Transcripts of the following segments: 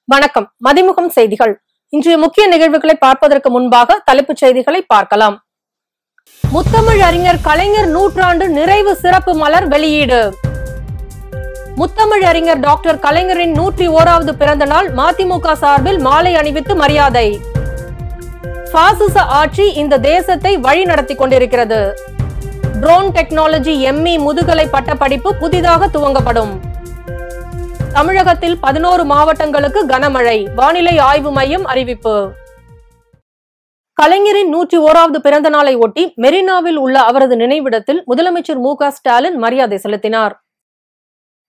வணக்கம். மதிமுகம் செய்திகள். இன்றைய முக்கிய நிகழ்வுகளை பார்ப்பதற்கு முன்பாக தலைப்புச் செய்திகளை பார்க்கலாம். முத்தமிழ் அறிஞர் கலைஞர் நூற்றாண்டு நிறைவு சிறப்பு மலர் வெளியீடு. முத்தமிழ் அறிஞர் டாக்டர் கலைஞரின் 101வது பிறந்த நாள் மதிமுக சார்பில் மாலை அணிவித்து மரியாதை. பாசிச ஆட்சி இந்த தேசத்தை வழி நடத்தி கொண்டிருக்கிறது. ட்ரோன் டெக்னாலஜி ME முதுகலை பட்டப்படிப்பு புதிதாக துவங்கப்படும். தமிழகத்தில் 11 மாவட்டங்களுக்கு கனமழை, வானிலை ஆய்வு மையம் அறிவிப்பு. கலைஞரின் 101வது பிறந்த நாளை ஒட்டி மெரினாவில் உள்ள அவரது நினைவிடத்தில் முதலமைச்சர் மு.க. ஸ்டாலின் மரியாதை செலுத்தினார்.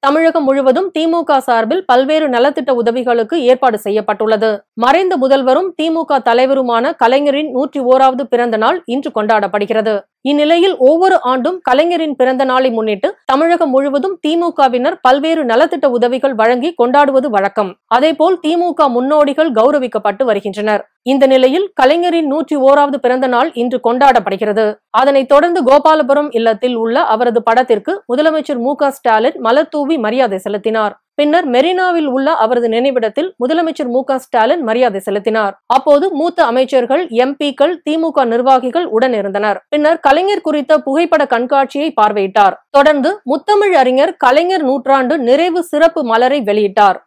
தமிழகம் முழுவதும் திமுக சார்பில் பல்வேறு நலத்திட்ட உதவிகளுக்கு ஏற்பாடு செய்யப்பட்டுள்ளது. மறைந்த முதல்வரும் திமுக தலைவருமான கலைஞரின் 101வது பிறந்த நாள் இன்று கொண்டாடப்படுகிறது. இந்நிலையில் ஒவ்வொரு ஆண்டும் கலைஞரின் பிறந்த நாளை முன்னிட்டு தமிழகம் முழுவதும் திமுகவினர் பல்வேறு நலத்திட்ட உதவிகள் வழங்கி கொண்டாடுவது வழக்கம். அதேபோல் திமுக முன்னோடிகள் கௌரவிக்கப்பட்டு வருகின்றனர். இந்த நிலையில் கலைஞரின் 101வது பிறந்த நாள் இன்று கொண்டாடப்படுகிறது. அதனைத் தொடர்ந்து கோபாலபுரம் இல்லத்தில் உள்ள அவரது படத்திற்கு முதலமைச்சர் மு.க. ஸ்டாலின் மலர் தூவி மரியாதை செலுத்தினார். பின்னர் மெரினாவில் உள்ள அவரது நினைவிடத்தில் முதலமைச்சர் மு.க. ஸ்டாலின் மரியாதை செலுத்தினார். அப்போது மூத்த அமைச்சர்கள், MP-க்கள், திமுக நிர்வாகிகள் உடன் இருந்தனர். பின்னர் கலைஞர் குறித்த புகைப்பட கண்காட்சியை பார்வையிட்டார். தொடர்ந்து முத்தமிழ் அறிஞர் கலைஞர் நூற்றாண்டு நிறைவு சிறப்பு மலரை வெளியிட்டார்.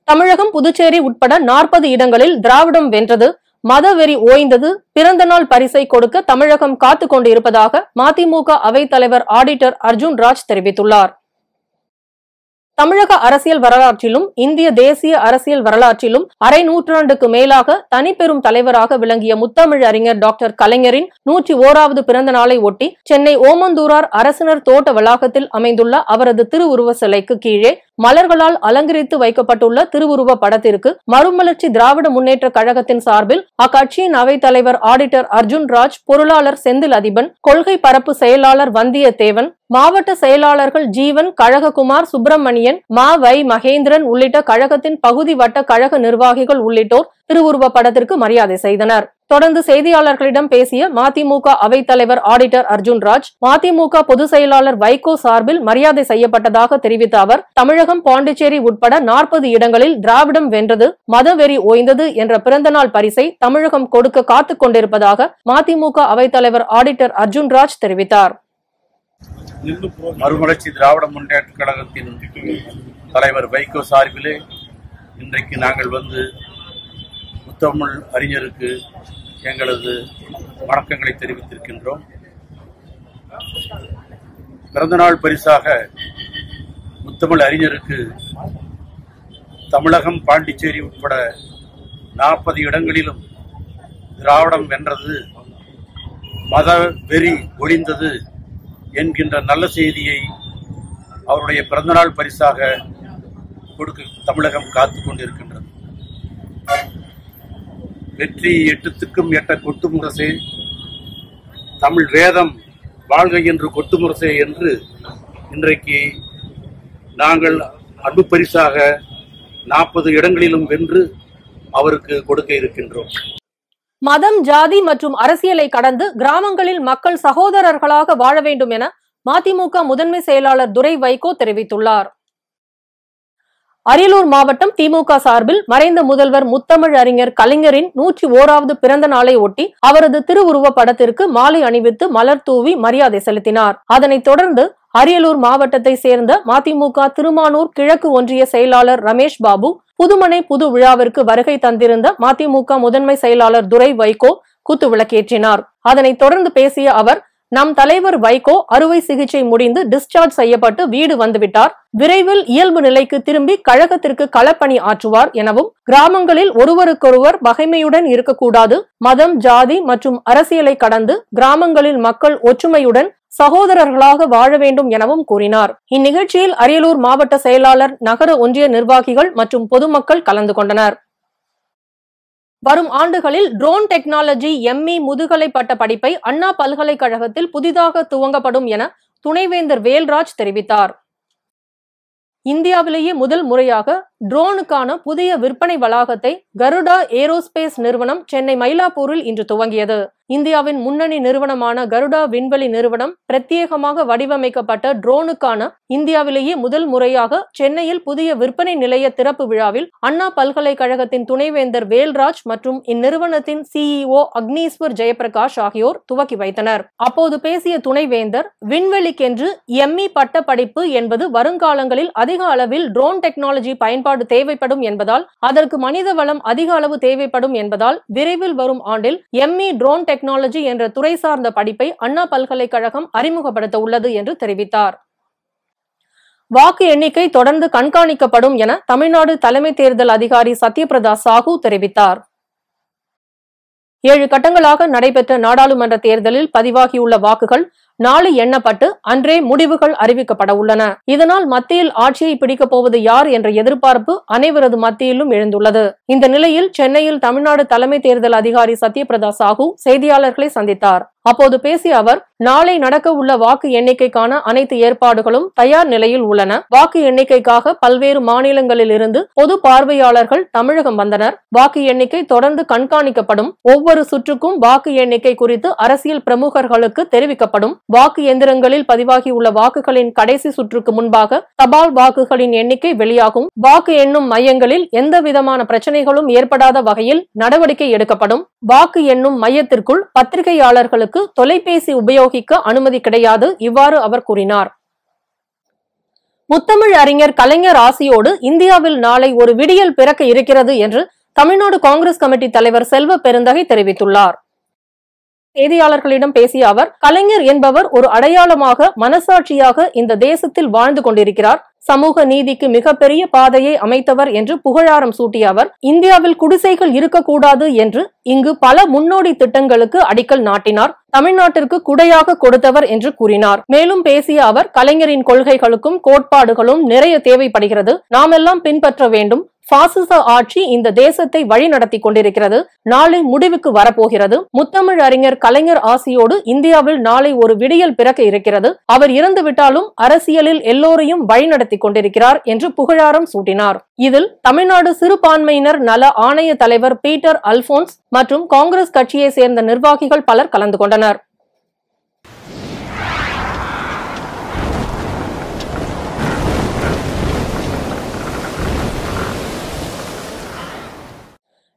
தமிழகம், புதுச்சேரி உட்பட 40 இடங்களில் திராவிடம் வென்றது, மதவெறி ஓய்ந்தது, பிறந்தநாள் பரிசை கொடுக்க தமிழகம் காத்துக் கொண்டு இருப்பதாக மதிமுக அவைத்தலைவர் ஆடிட்டர் அர்ஜுன் ராஜ் தெரிவித்துள்ளார். தமிழக அரசியல் வரலாற்றிலும் இந்திய தேசிய அரசியல் வரலாற்றிலும் அரை நூற்றாண்டுக்கு மேலாக தனிப்பெரும் தலைவராக விளங்கிய முத்தமிழ் அறிஞர் டாக்டர் கலைஞரின் 101வது பிறந்த நாளை ஒட்டி சென்னை ஓமந்தூரார் அரசினர் தோட்ட வளாகத்தில் அமைந்துள்ள அவரது திருவுருவ சிலைக்கு கீழே மலர்களால் அலங்கரித்து வைக்கப்பட்டுள்ள திருவுருவ படத்திற்கு மறுமலர்ச்சி திராவிட முன்னேற்ற கழகத்தின் சார்பில் அக்கட்சியின் அவைத்தலைவர் ஆடிட்டர் அர்ஜுன் ராஜ், பொருளாளர் செந்தில் அதிபன், கொள்கை பரப்பு செயலாளர் வந்தியத்தேவன், மாவட்ட செயலாளர்கள் ஜீவன், கழககுமார், சுப்பிரமணியன், வை மகேந்திரன் உள்ளிட்ட கழகத்தின் பகுதி வட்ட கழக நிர்வாகிகள் உள்ளிட்டோர் திருவுருவ படத்திற்கு மரியாதை செய்தனர். தொடர்ந்து செய்தியாளர்களிடம் பேசிய மதிமுக அவைத்தலைவர் ஆடிட்டர் அர்ஜுன் ராஜ், மதிமுக பொதுச் செயலாளர் வைகோ சார்பில் மரியாதை செய்யப்பட்டதாக தெரிவித்த அவர், தமிழகம், பாண்டிச்சேரி உட்பட 40 இடங்களில் திராவிடம் வென்றது, மதவெறி ஓய்ந்தது என்ற பிறந்தநாள் பரிசை தமிழகம் கொடுக்க காத்துக் கொண்டிருப்பதாக மதிமுக அவைத்தலைவர் ஆடிட்டர் அர்ஜுன் ராஜ் தெரிவித்தார். மறுமலர்ச்சி திராவிட முன்னேற்ற கழகத்தின் தலைவர் வைகோ சார்பிலே இன்றைக்கு நாங்கள் வந்து முத்தமிழ் அறிஞருக்கு எங்களது வணக்கங்களை தெரிவித்திருக்கின்றோம். பிறந்தநாள் பரிசாக முத்தமிழ் அறிஞருக்கு தமிழகம், பாண்டிச்சேரி உட்பட 40 இடங்களிலும் திராவிடம் வென்றது, மத வெறி ஒழிந்தது என்கின்ற நல்ல செய்தியை அவருடைய பிறந்தநாள் பரிசாக கொடுக்க தமிழகம் காத்துக் கொண்டிருக்கின்றது. வெற்றி எட்டுத்துக்கும் எட்ட கொட்டுமுரசே, தமிழ் வேதம் வாழ்க என்று கொட்டுமுரசே என்று இன்றைக்கு நாங்கள் அன்பு பரிசாக 40 இடங்களிலும் வென்று அவருக்கு கொடுக்க இருக்கின்றோம். மதம், ஜாதி மற்றும் அரசியலை கடந்து கிராமங்களில் மக்கள் சகோதரர்களாக வாழ வேண்டும் என மதிமுக முதன்மை செயலாளர் துரை வைகோ தெரிவித்துள்ளார். அரியலூர் மாவட்டம் திமுக சார்பில் மறைந்த முதல்வர் முத்தமிழ் அறிஞர் கலைஞரின் 101வது பிறந்த நாளை ஒட்டி அவரது திருவுருவ படத்திற்கு மாலை அணிவித்து மலர் தூவி மரியாதை செலுத்தினார். அதனைத் தொடர்ந்து அரியலூர் மாவட்டத்தை சேர்ந்த மதிமுக திருமானூர் கிழக்கு ஒன்றிய செயலாளர் ரமேஷ் பாபு, புதுமனை புது விழாவிற்கு வருகை தந்திருந்த மதிமுக முதன்மை செயலாளர் துரை வைகோ குத்து விளக்கேற்றினார். அதனைத் தொடர்ந்து பேசிய அவர், நம் தலைவர் வைகோ அறுவை சிகிச்சை முடிந்து டிஸ்சார்ஜ் செய்யப்பட்டு வீடு வந்துவிட்டார், விரைவில் இயல்பு நிலைக்கு திரும்பி கழகத்திற்கு களப்பணி ஆற்றுவார் எனவும், கிராமங்களில் ஒருவருக்கொருவர் பகைமையுடன் இருக்கக்கூடாது, மதம், ஜாதி மற்றும் அரசியலை கடந்து கிராமங்களில் மக்கள் ஒற்றுமையுடன் சகோதரர்களாக வாழ வேண்டும் எனவும் கூறினார். இந்நிகழ்ச்சியில் அரியலூர் மாவட்ட செயலாளர், நகர ஒன்றிய நிர்வாகிகள் மற்றும் பொதுமக்கள் கலந்து கொண்டனர். வரும் ஆண்டுகளில் ட்ரோன் டெக்னாலஜி ME முதுகலை பட்ட படிப்பை அண்ணா பல்கலைக்கழகத்தில் புதிதாக துவங்கப்படும் என துணைவேந்தர் வேல்ராஜ் தெரிவித்தார். இந்தியாவிலேயே முதல் முறையாக ட்ரோனுக்கான புதிய விற்பனை வளாகத்தை கருடா ஏரோஸ்பேஸ் நிறுவனம் சென்னை மயிலாப்பூரில் இன்று துவங்கியது. இந்தியாவின் முன்னணி நிறுவனமான கருடா விண்வெளி நிறுவனம் பிரத்யேகமாக வடிவமைக்கப்பட்ட ட்ரோனுக்கான இந்தியாவிலேயே முதல் முறையாக சென்னையில் புதிய விற்பனை நிலைய திறப்பு விழாவில் அண்ணா பல்கலைக்கழகத்தின் துணைவேந்தர் வேல்ராஜ் மற்றும் இந்நிறுவனத்தின் CEO அக்னீஸ்வர் ஜெயபிரகாஷ் ஆகியோர் துவக்கி வைத்தனர். அப்போது பேசிய துணைவேந்தர், விண்வெளிக்கென்று ME பட்ட படிப்பு என்பது வருங்காலங்களில் அதிக அளவில் ட்ரோன் டெக்னாலஜி பயன்பாடு தேவைப்படும் என்பதால், அதற்கு மனித வளம் அதிக அளவு தேவைப்படும் என்பதால் விரைவில் வரும் ஆண்டில் ME ட்ரோன் டெக்னாலஜி என்ற துறை சார்ந்த படிப்பை அண்ணா பல்கலைக்கழகம் அறிமுகப்படுத்த உள்ளது என்று தெரிவித்தார். வாக்கு எண்ணிக்கை தொடர்ந்து கண்காணிக்கப்படும் என தமிழ்நாடு தலைமை தேர்தல் அதிகாரி சத்யபிரதா சாஹூ தெரிவித்தார். 7 கட்டங்களாக நடைபெற்ற நாடாளுமன்ற தேர்தலில் பதிவாகியுள்ள வாக்குகள் நாளை எண்ணப்பட்டு அன்றே முடிவுகள் அறிவிக்கப்பட உள்ளன. இதனால் மத்தியில் ஆட்சியை பிடிக்கப் போவது யார் என்ற எதிர்பார்ப்பு அனைவரது மத்தியிலும் எழுந்துள்ளது. இந்த நிலையில் சென்னையில் தமிழ்நாடு தலைமை தேர்தல் அதிகாரி சத்யபிரதா சாஹூ செய்தியாளர்களை சந்தித்தார். அப்போது பேசிய அவர், நாளை நடக்க உள்ள வாக்கு எண்ணிக்கைக்கான அனைத்து ஏற்பாடுகளும் தயார் நிலையில் உள்ளன. வாக்கு எண்ணிக்கைக்காக பல்வேறு மாநிலங்களில் இருந்து பொது பார்வையாளர்கள் தமிழகம் வந்தனர். வாக்கு எண்ணிக்கை தொடர்ந்து கண்காணிக்கப்படும். ஒவ்வொரு சுற்றுக்கும் வாக்கு எண்ணிக்கை குறித்து அரசியல் பிரமுகர்களுக்கு தெரிவிக்கப்படும். வாக்கு எந்திரங்களில் பதிவாகியுள்ள வாக்குகளின் கடைசி சுற்றுக்கு முன்பாக தபால் வாக்குகளின் எண்ணிக்கை வெளியாகும். வாக்கு எண்ணும் மையங்களில் எந்த விதமான பிரச்சனைகளும் ஏற்படாத வகையில் நடவடிக்கை எடுக்கப்படும். வாக்கு எண்ணும் மையத்திற்குள் பத்திரிகையாளர்களுக்கு தொலைபேசி உபயோகிக்க அனுமதி கிடையாது. இவ்வாறு அவர் கூறினார். முத்தமிழ் அறிஞர் கலைஞர் ஆசியோடு இந்தியாவில் நாளை ஒரு விடியல் பிறக்க இருக்கிறது என்று தமிழ்நாடு காங்கிரஸ் கமிட்டி தலைவர் செல்வ பெருந்தகை தெரிவித்துள்ளார். செய்தியாளர்களிடம் பேசிய அவர், கலைஞர் என்பவர் ஒரு அடையாளமாக, மனசாட்சியாக இந்த தேசத்தில் வாழ்ந்து கொண்டிருக்கிறார். சமூக நீதிக்கு மிகப்பெரிய பாதையை அமைத்தவர் என்று புகழாரம் சூட்டிய அவர், இந்தியாவில் குடிசைகள் இருக்கக்கூடாது என்று இங்கு பல முன்னோடி திட்டங்களுக்கு அடிக்கல் நாட்டினார். தமிழ்நாட்டிற்கு குடையாக கொடுத்தவர் என்று கூறினார். மேலும் பேசிய அவர், கலைஞரின் கொள்கைகளுக்கும் கோட்பாடுகளும் நிறைய தேவைப்படுகிறது. நாமெல்லாம் பின்பற்ற வேண்டும். பாசிச ஆட்சி இந்த தேசத்தை வழி நடத்தி கொண்டிருக்கிறது. நாளை முடிவுக்கு வரப்போகிறது. முத்தமிழ் அறிஞர் கலைஞர் ஆசியோடு இந்தியாவில் நாளை ஒரு விடியல் பிறக்க இருக்கிறது. அவர் இறந்து விட்டாலும் அரசியலில் எல்லோரையும் வழிநடத்தி கொண்டிருக்கிறார் என்று புகழாரம் சூட்டினார். இதில் தமிழ்நாடு சிறுபான்மையினர் நல ஆணைய தலைவர் பீட்டர் அல்போன்ஸ் மற்றும் காங்கிரஸ் கட்சியை சேர்ந்த நிர்வாகிகள் பலர் கலந்து கொண்டனர்.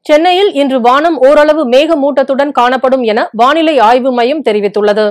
சென்னையில் இன்று வானம் ஓரளவு மேகமூட்டத்துடன் காணப்படும் என வானிலை ஆய்வு மையம் தெரிவித்துள்ளது.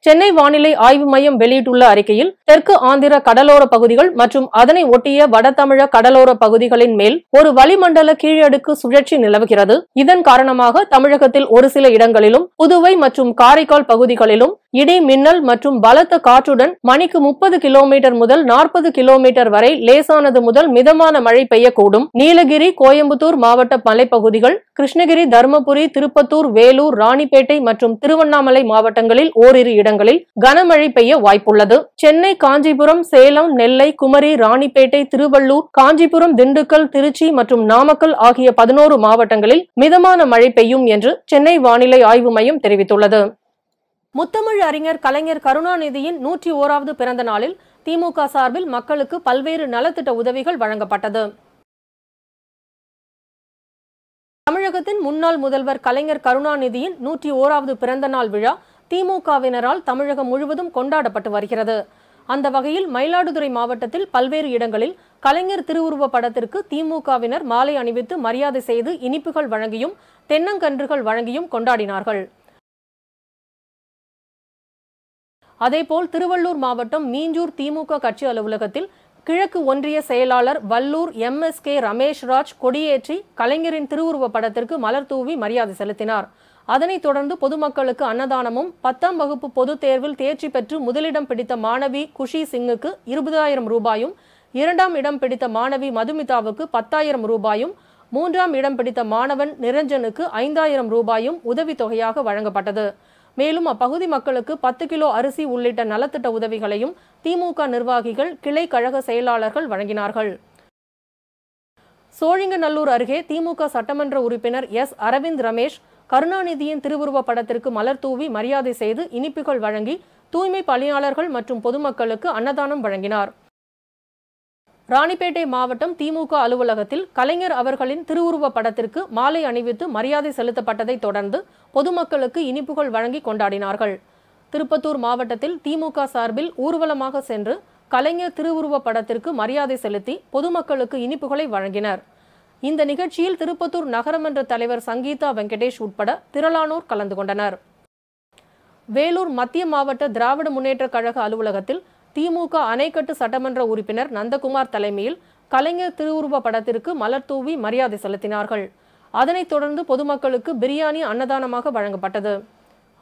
சென்னை வானிலை ஆய்வு மையம் வெளியிட்டுள்ள அறிக்கையில், தெற்கு ஆந்திர கடலோர பகுதிகள் மற்றும் அதனை ஒட்டிய வடதமிழக கடலோர பகுதிகளின் மேல் ஒரு வளிமண்டல கீழடுக்கு சுழற்சி நிலவுகிறது. இதன் காரணமாக தமிழகத்தில் ஒரு சில இடங்களிலும், புதுவை மற்றும் காரைக்கால் பகுதிகளிலும் இடி மின்னல் மற்றும் பலத்த காற்றுடன் மணிக்கு 30 கிலோமீட்டர் முதல் 40 கிலோமீட்டர் வரை லேசானது முதல் மிதமான மழை பெய்யக்கூடும். நீலகிரி, கோயம்புத்தூர் மாவட்ட மலைப்பகுதிகள், கிருஷ்ணகிரி, தருமபுரி, திருப்பத்தூர், வேலூர், ராணிப்பேட்டை மற்றும் திருவண்ணாமலை மாவட்டங்களில் ஓரிரு இடங்களில் கனமழை பெய்ய வாய்ப்புள்ளது. சென்னை, காஞ்சிபுரம், சேலம், நெல்லை, குமரி, ராணிப்பேட்டை, திருவள்ளூர், காஞ்சிபுரம், திண்டுக்கல், திருச்சி மற்றும் நாமக்கல் ஆகிய 11 மாவட்டங்களில் மிதமான மழை பெய்யும் என்று சென்னை வானிலை ஆய்வு மையம் தெரிவித்துள்ளது. முத்தமிழ் அறிஞர் கலைஞர் கருணாநிதியின் 101வது பிறந்த நாளில் திமுக சார்பில் மக்களுக்கு பல்வேறு நலத்திட்ட உதவிகள் வழங்கப்பட்டது. தமிழகத்தின் முன்னாள் முதல்வர் கலைஞர் கருணாநிதியின் 101வது பிறந்த நாள் விழா திமுகவினரால் தமிழகம் முழுவதும் கொண்டாடப்பட்டு வருகிறது. அந்த வகையில் மயிலாடுதுறை மாவட்டத்தில் பல்வேறு இடங்களில் கலைஞர் திருவுருவ படத்திற்கு திமுகவினர் மாலை அணிவித்து மரியாதை செய்து இனிப்புகள் வழங்கியும் தென்னங்கன்றுகள் வழங்கியும் கொண்டாடினார்கள். அதேபோல் திருவள்ளூர் மாவட்டம் மீஞ்சூர் திமுக கட்சி அலுவலகத்தில் கிழக்கு ஒன்றிய செயலாளர் வல்லூர் MSK ரமேஷ்ராஜ் கொடியேற்றி கலைஞரின் திருவுருவ படத்திற்கு மலர் தூவி மரியாதை செலுத்தினார். அதனைத் தொடர்ந்து பொதுமக்களுக்கு அன்னதானமும், 10ஆம் வகுப்பு பொதுத் தேர்வில் தேர்ச்சி பெற்று முதலிடம் பிடித்த மாணவி குஷி சிங்குக்கு 20,000 ரூபாயும், 2ஆம் இடம் பிடித்த மாணவி மதுமிதாவுக்கு 10,000 ரூபாயும், 3ஆம் இடம் பிடித்த மாணவன் நிரஞ்சனுக்கு 5,000 ரூபாயும் உதவித்தொகையாக வழங்கப்பட்டது. மேலும் அப்பகுதி மக்களுக்கு 10 கிலோ அரிசி உள்ளிட்ட நலத்திட்ட உதவிகளையும் திமுக நிர்வாகிகள், கிளை கழக செயலாளர்கள் வழங்கினார்கள். சோழிங்கநல்லூர் அருகே திமுக சட்டமன்ற உறுப்பினர் அரவிந்த் ரமேஷ் கருணாநிதியின் திருவுருவ படத்திற்கு மலர் தூவி மரியாதை செய்து இனிப்புகள் வழங்கி தூய்மை பணியாளர்கள் மற்றும் பொதுமக்களுக்கு அன்னதானம் வழங்கினார். ராணிப்பேட்டை மாவட்டம் திமுக அலுவலகத்தில் கலைஞர் அவர்களின் திருவுருவ படத்திற்கு மாலை அணிவித்து மரியாதை செலுத்தப்பட்டதை தொடர்ந்து பொதுமக்களுக்கு இனிப்புகள் வழங்கி கொண்டாடினார்கள். திருப்பத்தூர் மாவட்டத்தில் திமுக சார்பில் ஊர்வலமாக சென்று கலைஞர் திருவுருவ படத்திற்கு மரியாதை செலுத்தி பொதுமக்களுக்கு இனிப்புகளை வழங்கினர். இந்த நிகழ்ச்சியில் திருப்பத்தூர் நகரமன்ற தலைவர் சங்கீதா வெங்கடேஷ் உட்பட திரளானோர் கலந்து கொண்டனர். வேலூர் மத்திய மாவட்ட திராவிட முன்னேற்ற கழக அலுவலகத்தில் திமுக அணைக்கட்டு சட்டமன்ற உறுப்பினர் நந்தகுமார் தலைமையில் கலைஞர் திருவுருவ படத்திற்கு மலர் தூவி மரியாதை செலுத்தினார்கள். அதனைத் தொடர்ந்து பொதுமக்களுக்கு பிரியாணி அன்னதானமாக வழங்கப்பட்டது.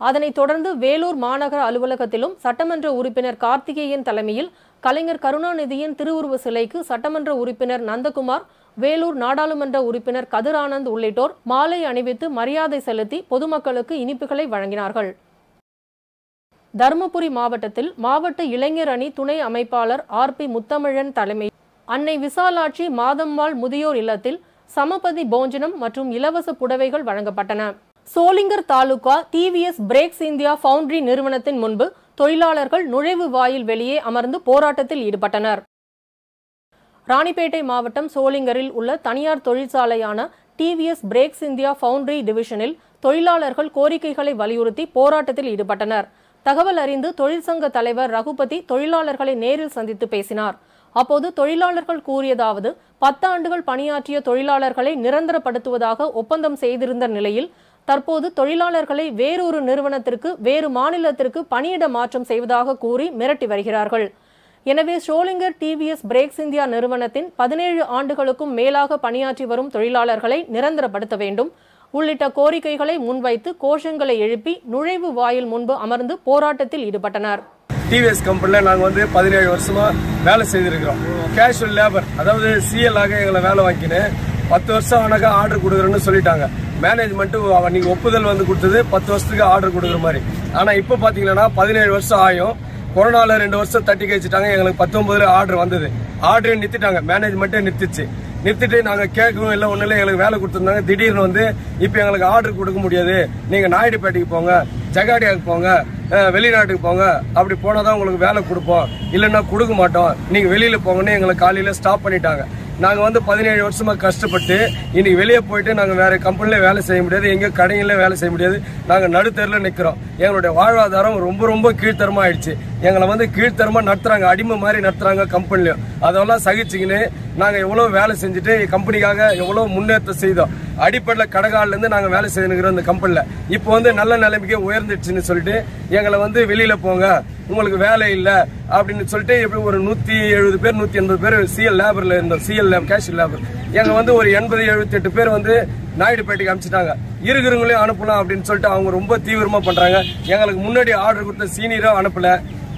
அதனைத் தொடர்ந்து வேலூர் மாநகர அலுவலகத்திலும் சட்டமன்ற உறுப்பினர் கார்த்திகேயன் தலைமையில் கலைஞர் கருணாநிதியின் திருவுருவ சிலைக்கு சட்டமன்ற உறுப்பினர் நந்தகுமார், வேலூர் நாடாளுமன்ற உறுப்பினர் கதிர் ஆனந்த் உள்ளிட்டோர் மாலை அணிவித்து மரியாதை செலுத்தி பொதுமக்களுக்கு இனிப்புகளை வழங்கினார்கள். தருமபுரி மாவட்டத்தில் மாவட்ட இளைஞர் அணி துணை அமைப்பாளர் ஆர்.பி. முத்தமிழன் தலைமையில் அன்னை விசாலாட்சி மாதம்மாள் முதியோர் இல்லத்தில் சமபதி போஜனம் மற்றும் இலவச புடவைகள் வழங்கப்பட்டன. Sholinghur taluka TVS brakes India foundry நிறுவனத்தின் முன்பு தொழிலாளர்கள் நுழைவு வாயில் வெளியே அமர்ந்து போராட்டத்தில் ஈடுபட்டனர். ராணிப்பேட்டை மாவட்டம் சோளிங்கரில் உள்ள தனியார் தொழிற்சாலையான டிவிஎஸ் பிரேக்ஸ் இந்தியா ஃபவுண்டரி டிவிஷனில் தொழிலாளர்கள் கோரிக்கைகளை வலியுறுத்தி போராட்டத்தில் ஈடுபட்டனர். தகவல் அறிந்து தொழிற்சங்க தலைவர் ரகுபதி தொழிலாளர்களை நேரில் சந்தித்து பேசினார். அப்போது தொழிலாளர்கள் கூறியதாவது, 10 ஆண்டுகள் பணியாற்றிய தொழிலாளர்களை நிரந்தரப்படுத்துவதாக ஒப்பந்தம் செய்திருந்த நிலையில் தற்போது தொழிலாளர்களை வேறொரு நிறுவனத்திற்கு வேறு மாநிலத்திற்கு பணியிட மாற்றம் செய்வதாக கூறி மிரட்டி வருகிறார்கள். எனவே சோளிங்கர் டிவிஎஸ் பிரேக்ஸ் இந்தியா நிறுவனத்தின் 17 ஆண்டுகளுக்கும் மேலாக பணியாற்றி வரும் தொழிலாளர்களை நிரந்தரப்படுத்த வேண்டும் உள்ளிட்ட கோரிக்கைகளை முன்வைத்து கோஷங்களை எழுப்பி நுழைவு வாயில் முன்பு அமர்ந்து போராட்டத்தில் ஈடுபட்டனர். டிவிஎஸ் கம்பெனியில் நாங்கள் 17 வருஷமா வேலை செய்திருக்கிறோம். கேஷுவல் லேபர், அதாவது சிஎல் ஆக எங்களை வேலை வாங்கினேன். 10 வருஷம் ஆனாக்கா ஆர்டர் கொடுக்குறேன்னு சொல்லிட்டாங்க. மேனேஜ்மெண்ட் நீங்க ஒப்புதல் கொடுத்தது 10 வருஷத்துக்கு ஆர்டர் கொடுக்குற மாதிரி. ஆனா இப்ப பாத்தீங்கன்னா 17 வருஷம் ஆயும். கொரோனால 2 வருஷம் தட்டி கழிச்சிட்டாங்க. எங்களுக்கு 19 ஆர்டர் வந்தது. ஆர்டரை நிறுத்திட்டாங்க, மேனேஜ்மெண்ட்டே நிறுத்திட்டு நாங்க கேட்கவும் இல்லை, ஒன்னும் இல்லை, எங்களுக்கு வேலை கொடுத்துருந்தாங்க. திடீர்னு இப்ப எங்களுக்கு ஆர்டர் கொடுக்க முடியாது, நீங்க நாயுடுபேட்டைக்கு போங்க, ஜகாடியாவுக்கு போங்க, வெளிநாட்டுக்கு போங்க, அப்படி போனாதான் உங்களுக்கு வேலை கொடுப்போம், இல்லைன்னா கொடுக்க மாட்டோம், நீங்க வெளியில போங்கன்னு எங்களை காலையில ஸ்டாப் பண்ணிட்டாங்க. நாங்க 17 வருஷமா கஷ்டப்பட்டு இன்னைக்கு வெளியே போயிட்டு நாங்க வேற கம்பெனில வேலை செய்ய முடியாது, எங்க கடைகளில வேலை செய்ய முடியாது, நாங்க நடுத்தெருல நிக்கிறோம். எங்களுடைய வாழ்வாதாரம் ரொம்ப கீழ்த்தரமா ஆயிடுச்சு. எங்களை கீழ்த்தரமா நடத்துறாங்க, அடிமை மாதிரி நடத்துறாங்க கம்பெனிலையும். அதெல்லாம் சகிச்சுக்கின்னு நாங்க எவ்வளவு வேலை செஞ்சுட்டு கம்பெனிக்காக எவ்வளவு முன்னேற்றம் செய்தோம். அடிப்படையில் கடகால இருந்து நாங்க வேலை செய்யணுங்கிறோம் இந்த கம்பெனில. இப்போ நல்ல நிலைமைக்கு உயர்ந்துடுச்சுன்னு சொல்லிட்டு எங்களை வெளியில போங்க, உங்களுக்கு வேலை இல்ல அப்படின்னு சொல்லிட்டு எப்படி ஒரு 170 பேர் 180 பேர் சிஎல் லேபர்ல இருந்தோம். சிஎல் கேஷுவல் லேபர் எங்க ஒரு 80-78 பேர் நாயுடுபேட்டைக்கு அனுப்பிச்சிட்டாங்க. இருக்கிறவங்களையும் அனுப்பலாம் அப்படின்னு சொல்லிட்டு அவங்க ரொம்ப தீவிரமா பண்றாங்க. எங்களுக்கு முன்னாடி ஆர்டர் கொடுத்த சீனியரும் அனுப்பல,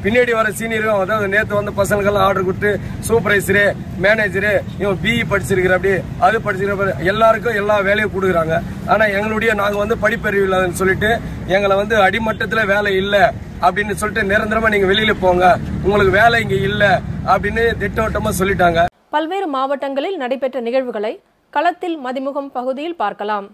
பின்னாடி வர சீனியரும், அதாவது நேற்று பசங்களுக்கெல்லாம் ஆர்டர் கொடுத்து சூப்பர்வைசரு, மேனேஜரு, இவன் பிஇ படிச்சிருக்கிற அப்படி அது படிச்சிருக்கிற எல்லாருக்கும் எல்லா வேலையும் கொடுக்குறாங்க. ஆனா எங்களுடைய நாங்க படிப்பறிவு இல்லாதன்னு சொல்லிட்டு எங்களை அடிமட்டத்துல வேலை இல்லை அப்படின்னு சொல்லிட்டு நிரந்தரமா நீங்க வெளியில போங்க, உங்களுக்கு வேலை இங்க இல்ல அப்படின்னு திட்டவட்டமா சொல்லிட்டாங்க. பல்வேறு மாவட்டங்களில் நடைபெற்ற நிகழ்வுகளை களத்தில் மதிமுகம் பகுதியில் பார்க்கலாம்.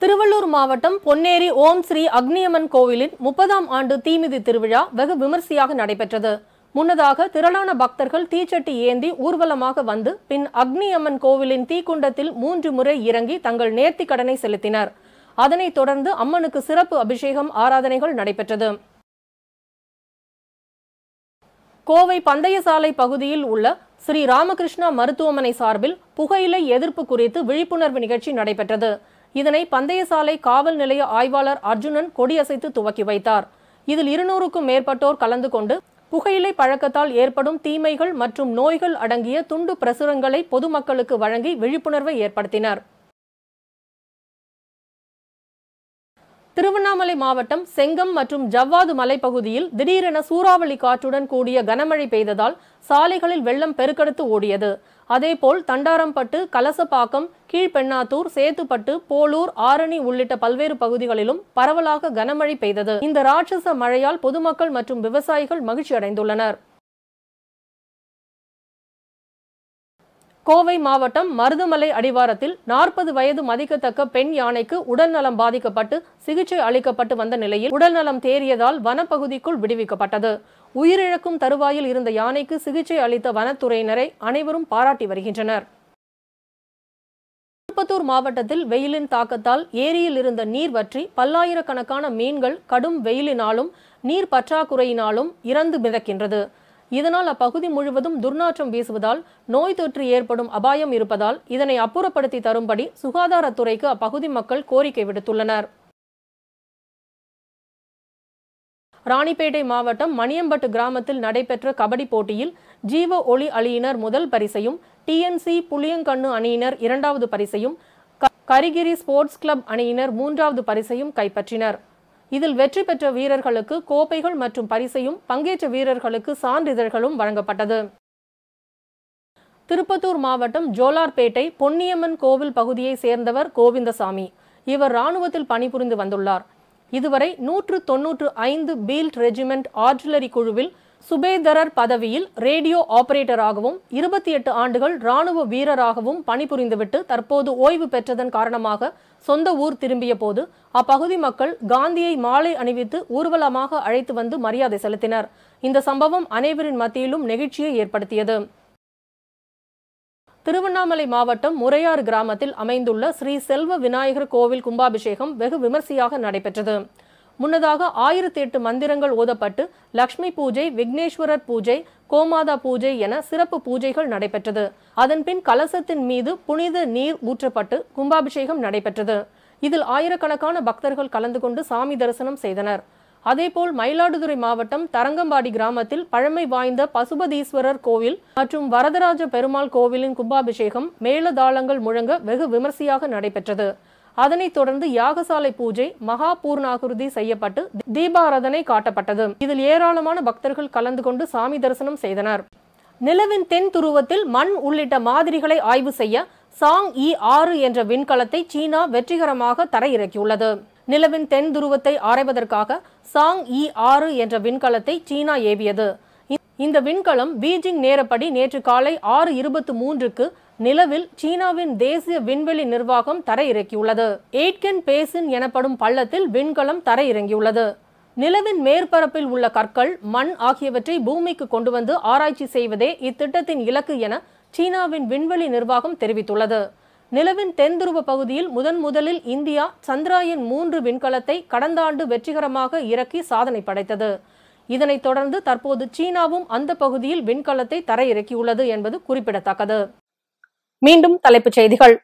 திருவள்ளூர் மாவட்டம் பொன்னேரி ஓம் ஸ்ரீ அக்னியம்மன் கோவிலின் 30ஆம் ஆண்டு தீமிதி திருவிழா வெகு விமர்சையாக நடைபெற்றது. முன்னதாக திரளான பக்தர்கள் தீச்சட்டி ஏந்தி ஊர்வலமாக வந்து பின் அக்னியம்மன் கோவிலின் தீக்குண்டத்தில் 3 முறை இறங்கி தங்கள் நேர்த்தி கடனை செலுத்தினர். அதனைத் தொடர்ந்து அம்மனுக்கு சிறப்பு அபிஷேகம் ஆராதனைகள் நடைபெற்றது. கோவை பந்தயசாலை பகுதியில் உள்ள ஸ்ரீ ராமகிருஷ்ணா மருத்துவமனை சார்பில் புகையிலை எதிர்ப்பு குறித்து விழிப்புணர்வு நிகழ்ச்சி நடைபெற்றது. இதனை பந்தயசாலை காவல் நிலைய ஆய்வாளர் அர்ஜுனன் கொடியசைத்து துவக்கி வைத்தார். இதில் 200க்கும் மேற்பட்டோர் கலந்து கொண்டு புகையிலை பழக்கத்தால் ஏற்படும் தீமைகள் மற்றும் நோய்கள் அடங்கிய துண்டு பிரசுரங்களை பொதுமக்களுக்கு வழங்கி விழிப்புணர்வை ஏற்படுத்தினர். திருவண்ணாமலை மாவட்டம் செங்கம் மற்றும் ஜவ்வாது மலைப்பகுதியில் திடீரென சூறாவளி காற்றுடன் கூடிய கனமழை பெய்ததால் சாலைகளில் வெள்ளம் பெருக்கெடுத்து ஓடியது. அதேபோல் தண்டாரம்பட்டு, கலசப்பாக்கம், கீழ்பெண்ணாத்தூர், சேத்துப்பட்டு, போலூர், ஆரணி உள்ளிட்ட பல்வேறு பகுதிகளிலும் பரவலாக கனமழை பெய்தது. இந்த ராட்சச மழையால் பொதுமக்கள் மற்றும் விவசாயிகள் மகிழ்ச்சி அடைந்துள்ளனர். கோவை மாவட்டம் மருதமலை அடிவாரத்தில் 40 வயது மதிக்கத்தக்க பெண் யானைக்கு உடல்நலம் பாதிக்கப்பட்டு சிகிச்சை அளிக்கப்பட்டு வந்த நிலையில் உடல்நலம் தேறியதால் வனப்பகுதிக்குள் விடுவிக்கப்பட்டது. உயிரிழக்கும் தருவாயில் இருந்த யானைக்கு சிகிச்சை அளித்த வனத்துறையினரை அனைவரும் பாராட்டி வருகின்றனர். திருப்பத்தூர் மாவட்டத்தில் வெயிலின் தாக்கத்தால் ஏரியில் இருந்த நீர் வற்றி பல்லாயிரக்கணக்கான மீன்கள் கடும் வெயிலினாலும் நீர் பற்றாக்குறையினாலும் இறந்து மிதக்கின்றது. இதனால் அப்பகுதி முழுவதும் துர்நாற்றம் வீசுவதால் நோய் தொற்று ஏற்படும் அபாயம் இருப்பதால் இதனை அப்புறப்படுத்தி தரும்படி சுகாதாரத்துறைக்கு அப்பகுதி மக்கள் கோரிக்கை விடுத்துள்ளனர். ராணிப்பேட்டை மாவட்டம் மணியம்பட்டு கிராமத்தில் நடைபெற்ற கபடி போட்டியில் ஜீவ ஒளி அணியினர் முதல் பரிசையும், டிஎன்சி புளியங்கண்ணு அணியினர் 2வது பரிசையும், கரிகிரி ஸ்போர்ட்ஸ் கிளப் அணியினர் 3வது பரிசையும் கைப்பற்றினர். இதில் வெற்றி பெற்ற வீரர்களுக்கு கோப்பைகள் மற்றும் பரிசையும், பங்கேற்ற வீரர்களுக்கு சான்றிதழ்களும் வழங்கப்பட்டது. திருப்பத்தூர் மாவட்டம் ஜோலார்பேட்டை பொன்னியம்மன் கோவில் பகுதியை சேர்ந்தவர் கோவிந்தசாமி. இவர் ராணுவத்தில் பணிபுரிந்து வந்துள்ளார். இதுவரை 195 பீல்ட் ரெஜிமெண்ட் ஆர்டிலரி குழுவில் சுபேதரர் பதவியில் ரேடியோ ஆபரேட்டராகவும் 28 ஆண்டுகள் ராணுவ வீரராகவும் பணிபுரிந்துவிட்டு தற்போது ஓய்வு பெற்றதன் காரணமாக சொந்த ஊர் திரும்பிய போது அப்பகுதி மக்கள் காந்தியை மாலை அணிவித்து ஊர்வலமாக அழைத்து வந்து மரியாதை செலுத்தினர். இந்த சம்பவம் அனைவரின் மத்தியிலும் நெகிழ்ச்சியை ஏற்படுத்தியது. திருவண்ணாமலை மாவட்டம் முறையாறு கிராமத்தில் அமைந்துள்ள ஸ்ரீ செல்வ விநாயகர் கோவில் கும்பாபிஷேகம் வெகு விமர்சையாக நடைபெற்றது. முன்னதாக 1008 மந்திரங்கள் ஓதப்பட்டு லக்ஷ்மி பூஜை, விக்னேஸ்வரர் பூஜை, கோமாதா பூஜை என சிறப்பு பூஜைகள் நடைபெற்றது. அதன்பின் கலசத்தின் மீது புனித நீர் ஊற்றப்பட்டு கும்பாபிஷேகம் நடைபெற்றது. இதில் ஆயிரக்கணக்கான பக்தர்கள் கலந்து கொண்டு சாமி தரிசனம் செய்தனர். அதேபோல் மயிலாடுதுறை மாவட்டம் தரங்கம்பாடி கிராமத்தில் பழமை வாய்ந்த பசுபதீஸ்வரர் கோவில் மற்றும் வரதராஜ பெருமாள் கோவிலின் கும்பாபிஷேகம் மேளதாளங்கள் முழங்க வெகு விமர்சையாக நடைபெற்றது. அதனைத் தொடர்ந்து யாகசாலை பூஜை, மகா பூர்ணாகுருதி செய்யப்பட்டு தீபாராதனை காட்டப்பட்டது. இதில் ஏராளமான பக்தர்கள் கலந்து கொண்டு சாமி தரிசனம் செய்தனர். நிலவின் தென் துருவத்தில் மண் உள்ளிட்ட மாதிரிகளை ஆய்வு செய்ய சாங்-இ 6 என்ற விண்கலத்தை சீனா வெற்றிகரமாக தரையிறக்கியுள்ளது. நிலவின் தென் துருவத்தை ஆராய்வதற்காக சாங்-இ 6 என்ற விண்கலத்தை சீனா ஏவியது. இந்த விண்கலம் பீஜிங் நேரப்படி நேற்று காலை 6:23க்கு நிலவில் சீனாவின் தேசிய விண்வெளி நிர்வாகம் தரையிறக்கியுள்ளது. எய்ட்கன் பேசின் எனப்படும் பள்ளத்தில் விண்கலம் தரையிறங்கியுள்ளது. நிலவின் மேற்பரப்பில் உள்ள கற்கள், மண் ஆகியவற்றை பூமிக்கு கொண்டு வந்து ஆராய்ச்சி செய்வதே இத்திட்டத்தின் இலக்கு என சீனாவின் விண்வெளி நிர்வாகம் தெரிவித்துள்ளது. நிலவின் தென்துருவ பகுதியில் முதலில் இந்தியா சந்திராயன் 3 விண்கலத்தை கடந்த ஆண்டு வெற்றிகரமாக இறக்கி சாதனை படைத்தது. இதனைத் தொடர்ந்து தற்போது சீனாவும் அந்த பகுதியில் விண்கலத்தை தரையிறக்கியுள்ளது என்பது குறிப்பிடத்தக்கது. மீண்டும் தலைப்புச் செய்திகள்.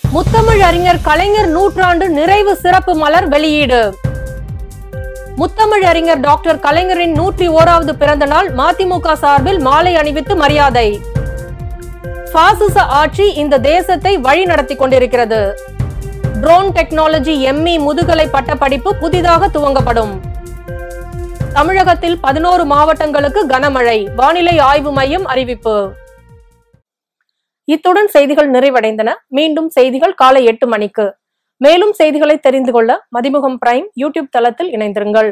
முத்தமிழ் அறிஞர் கலைஞர் நூற்றாண்டு நிறைவு சிறப்பு மலர் வெளியீடு. முத்தமிழ் அறிஞர் டாக்டர் கலைஞரின் 101வது பிறந்த நாள் மதிமுக சார்பில் மாலை அணிவித்து மரியாதை. பாசிச ஆட்சி இந்த தேசத்தை வழி நடத்தி கொண்டிருக்கிறது. ட்ரோன் டெக்னாலஜி ME முதுகலை பட்டப்படிப்பு புதிதாக துவங்கப்படும். தமிழகத்தில் 11 மாவட்டங்களுக்கு கனமழை, வானிலை ஆய்வு மையம் அறிவிப்பு. இத்துடன் செய்திகள் நிறைவடைந்தன. மீண்டும் செய்திகள் காலை 8 மணிக்கு. மேலும் செய்திகளை தெரிந்து கொள்ள மதிமுகம் பிரைம் யூடியூப் தளத்தில் இணைந்திருங்கள்.